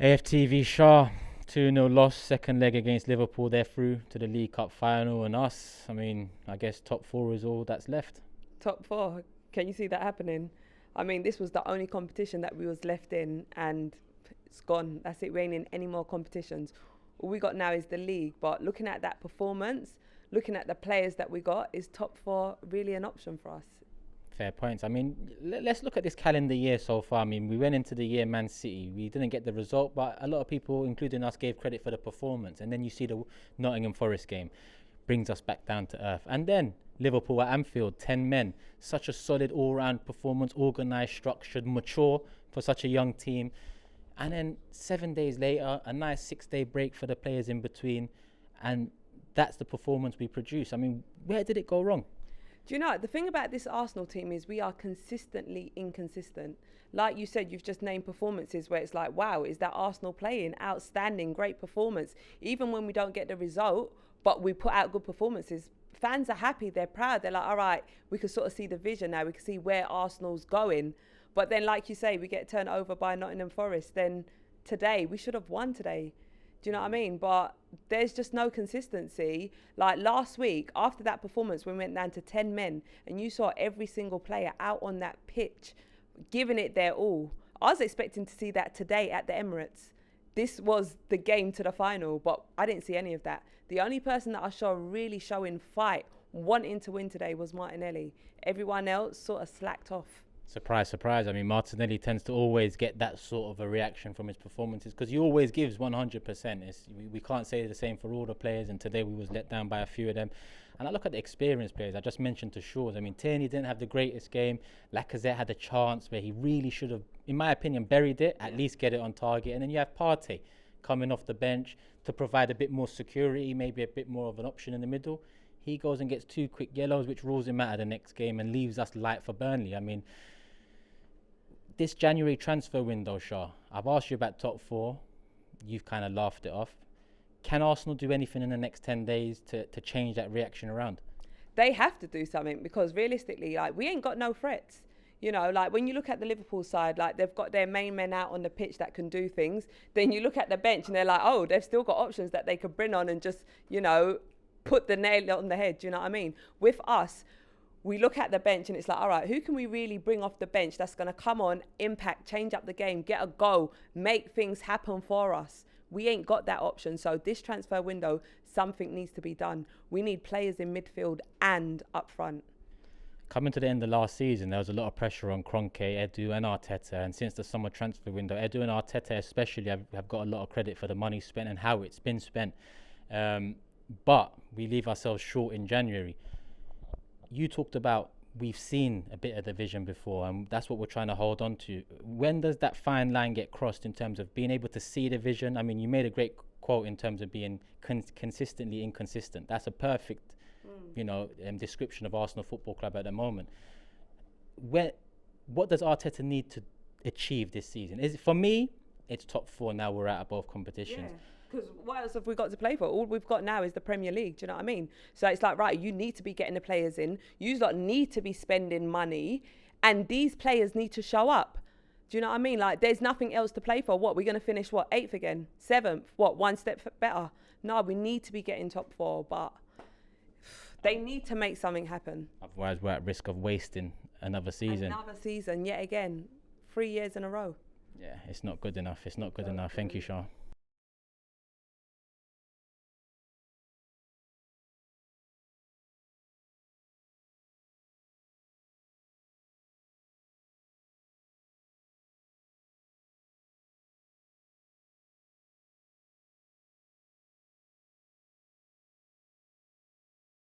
AFTV Shah, 2-0 loss, second leg against Liverpool. They're through to the League Cup final, and us, I guess top four is all that's left. Top four. Can you see that happening? This was the only competition that we was left in, and it's gone. That's it. We ain't in any more competitions. All we got now is the league. But looking at that performance, looking at the players that we got, is top four really an option for us? Fair points. Let's look at this calendar year so far. We went into the year Man City. We didn't get the result, but a lot of people, including us, gave credit for the performance. And then you see the Nottingham Forest game, brings us back down to earth. And then Liverpool at Anfield, 10 men. Such a solid all-round performance, organised, structured, mature for such a young team. And then 7 days later, a nice 6-day break for the players in between. And that's the performance we produce. Where did it go wrong? Do you know, the thing about this Arsenal team is we are consistently inconsistent. Like you said, you've just named performances where it's like, wow, is that Arsenal playing? Outstanding, great performance. Even when we don't get the result, but we put out good performances, fans are happy, they're proud. They're like, all right, we can sort of see the vision now. We can see where Arsenal's going. But then, like you say, we get turned over by Nottingham Forest. Then today, we should have won today. Do you know what I mean? But there's just no consistency. Like last week, after that performance, we went down to 10 men and you saw every single player out on that pitch, giving it their all. I was expecting to see that today at the Emirates. This was the game to the final, but I didn't see any of that. The only person that I saw really showing fight, wanting to win today was Martinelli. Everyone else sort of slacked off. Surprise, surprise. Martinelli tends to always get that sort of a reaction from his performances because he always gives 100%. We can't say the same for all the players, and today we was let down by a few of them. And I look at the experienced players. I just mentioned to Shaws. Tierney didn't have the greatest game. Lacazette had a chance where he really should have, in my opinion, buried it, at least get it on target. And then you have Partey coming off the bench to provide a bit more security, maybe a bit more of an option in the middle. He goes and gets 2 quick yellows, which rules him out of the next game and leaves us light for Burnley. This January transfer window, Shah, I've asked you about top four. You've kind of laughed it off. Can Arsenal do anything in the next 10 days to change that reaction around? They have to do something because realistically, we ain't got no threats. When you look at the Liverpool side, they've got their main men out on the pitch that can do things. Then you look at the bench and they're like, oh, they've still got options that they could bring on and just, put the nail on the head. Do you know what I mean? With us, we look at the bench and it's like, all right, who can we really bring off the bench that's going to come on, impact, change up the game, get a goal, make things happen for us? We ain't got that option. So this transfer window, something needs to be done. We need players in midfield and up front. Coming to the end of last season, there was a lot of pressure on Kroenke, Edu and Arteta. And since the summer transfer window, Edu and Arteta especially have got a lot of credit for the money spent and how it's been spent. But we leave ourselves short in January. You talked about we've seen a bit of the vision before, and that's what we're trying to hold on to. When does that fine line get crossed in terms of being able to see the vision? You made a great quote in terms of being consistently inconsistent. That's a perfect, description of Arsenal Football Club at the moment. What does Arteta need to achieve this season? For me, it's top four now. We're out of both competitions. Yeah. Because what else have we got to play for? All we've got now is the Premier League. Do you know what I mean? So it's like, right, you need to be getting the players in. You lot need to be spending money. And these players need to show up. Do you know what I mean? There's nothing else to play for. What, we're going to finish, 8th again? 7th? One step better? No, we need to be getting top four. But they need to make something happen. Otherwise, we're at risk of wasting another season. Yet again. 3 years in a row. Yeah, it's not good enough. It's not good enough. Thank you, Sean.